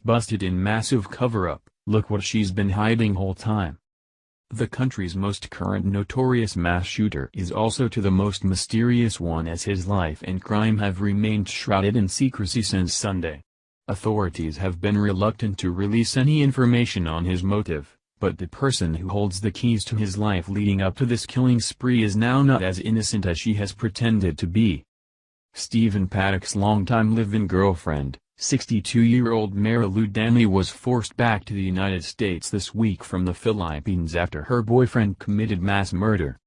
Busted in massive cover-up, look what she's been hiding whole time. The country's most current notorious mass shooter is also to the most mysterious one, as his life and crime have remained shrouded in secrecy since Sunday. Authorities have been reluctant to release any information on his motive, but the person who holds the keys to his life leading up to this killing spree is now not as innocent as she has pretended to be. Stephen Paddock's longtime live-in girlfriend, 62-year-old Marilu Danley, was forced back to the United States this week from the Philippines after her boyfriend committed mass murder.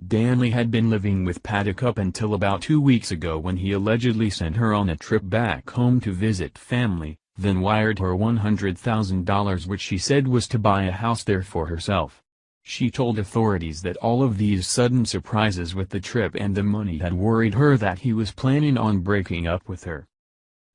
Danley had been living with Paddock up until about 2 weeks ago, when he allegedly sent her on a trip back home to visit family, then wired her $100,000, which she said was to buy a house there for herself. She told authorities that all of these sudden surprises with the trip and the money had worried her that he was planning on breaking up with her.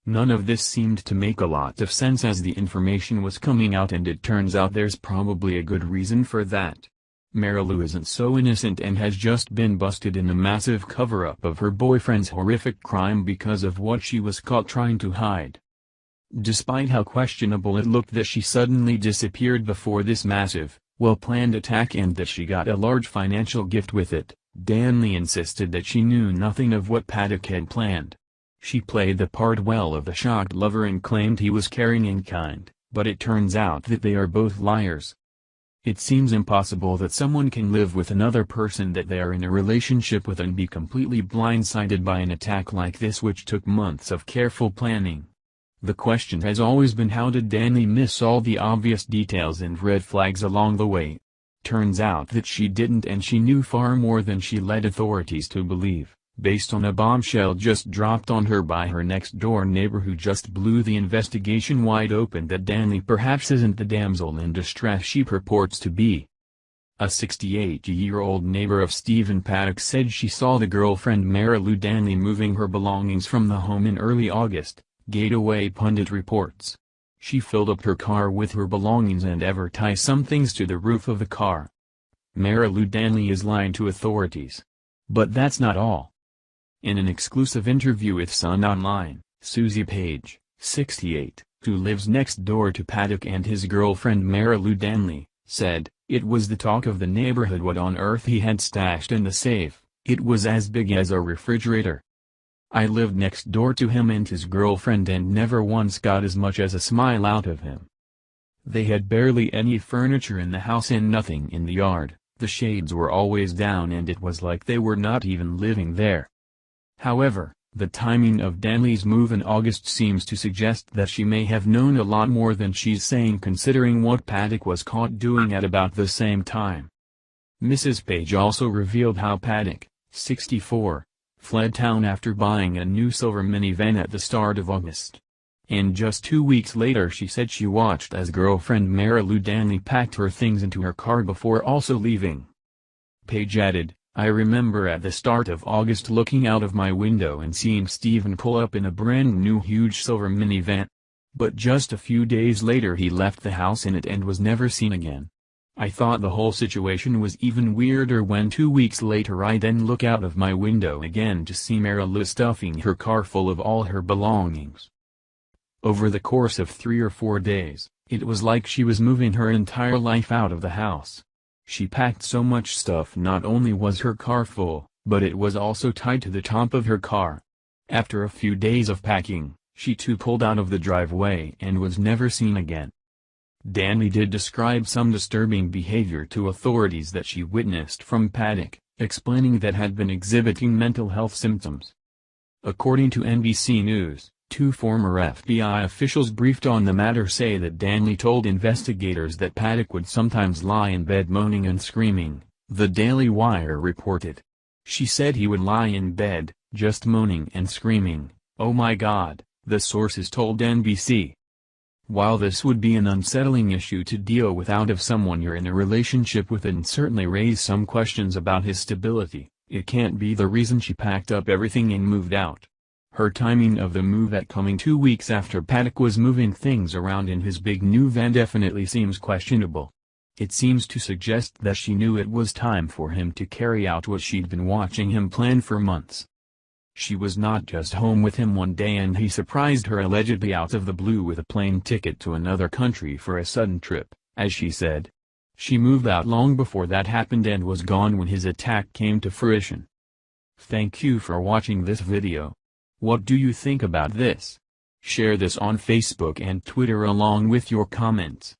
None of this seemed to make a lot of sense as the information was coming out, and it turns out there's probably a good reason for that. Marilu isn't so innocent and has just been busted in a massive cover-up of her boyfriend's horrific crime because of what she was caught trying to hide. Despite how questionable it looked that she suddenly disappeared before this massive, well-planned attack and that she got a large financial gift with it, Danley insisted that she knew nothing of what Paddock had planned. She played the part well of the shocked lover and claimed he was caring and kind, but it turns out that they are both liars. It seems impossible that someone can live with another person that they are in a relationship with and be completely blindsided by an attack like this, which took months of careful planning. The question has always been, how did Danley miss all the obvious details and red flags along the way? Turns out that she didn't, and she knew far more than she led authorities to believe, based on a bombshell just dropped on her by her next-door neighbor, who just blew the investigation wide open that Danley perhaps isn't the damsel in distress she purports to be. A 68-year-old neighbor of Stephen Paddock said she saw the girlfriend Marilu Danley moving her belongings from the home in early August, Gateway Pundit reports. She filled up her car with her belongings and ever tied some things to the roof of the car. Marilu Danley is lying to authorities. But that's not all. In an exclusive interview with Sun Online, Susie Page, 68, who lives next door to Paddock and his girlfriend Marilu Danley, said, "It was the talk of the neighborhood what on earth he had stashed in the safe. It was as big as a refrigerator. I lived next door to him and his girlfriend and never once got as much as a smile out of him. They had barely any furniture in the house and nothing in the yard, the shades were always down and it was like they were not even living there." However, the timing of Danley's move in August seems to suggest that she may have known a lot more than she's saying, considering what Paddock was caught doing at about the same time. Mrs. Page also revealed how Paddock, 64, fled town after buying a new silver minivan at the start of August. And just 2 weeks later she said she watched as girlfriend Marilu Danley packed her things into her car before also leaving. Page added, "I remember at the start of August looking out of my window and seeing Stephen pull up in a brand new huge silver minivan. But just a few days later he left the house in it and was never seen again. I thought the whole situation was even weirder when 2 weeks later I then look out of my window again to see Marilu stuffing her car full of all her belongings. Over the course of 3 or 4 days, it was like she was moving her entire life out of the house. She packed so much stuff, not only was her car full, but it was also tied to the top of her car. After a few days of packing, she too pulled out of the driveway and was never seen again." Danley did describe some disturbing behavior to authorities that she witnessed from Paddock, explaining that had been exhibiting mental health symptoms. According to NBC News, 2 former FBI officials briefed on the matter say that Danley told investigators that Paddock would sometimes lie in bed moaning and screaming, the Daily Wire reported. She said he would lie in bed, just moaning and screaming, "Oh my God," the sources told NBC. While this would be an unsettling issue to deal with out of someone you're in a relationship with and certainly raise some questions about his stability, it can't be the reason she packed up everything and moved out. Her timing of the move at coming 2 weeks after Paddock was moving things around in his big new van definitely seems questionable. It seems to suggest that she knew it was time for him to carry out what she'd been watching him plan for months. She was not just home with him one day and he surprised her allegedly out of the blue with a plane ticket to another country for a sudden trip, as she said. She moved out long before that happened and was gone when his attack came to fruition. Thank you for watching this video. What do you think about this? Share this on Facebook and Twitter along with your comments.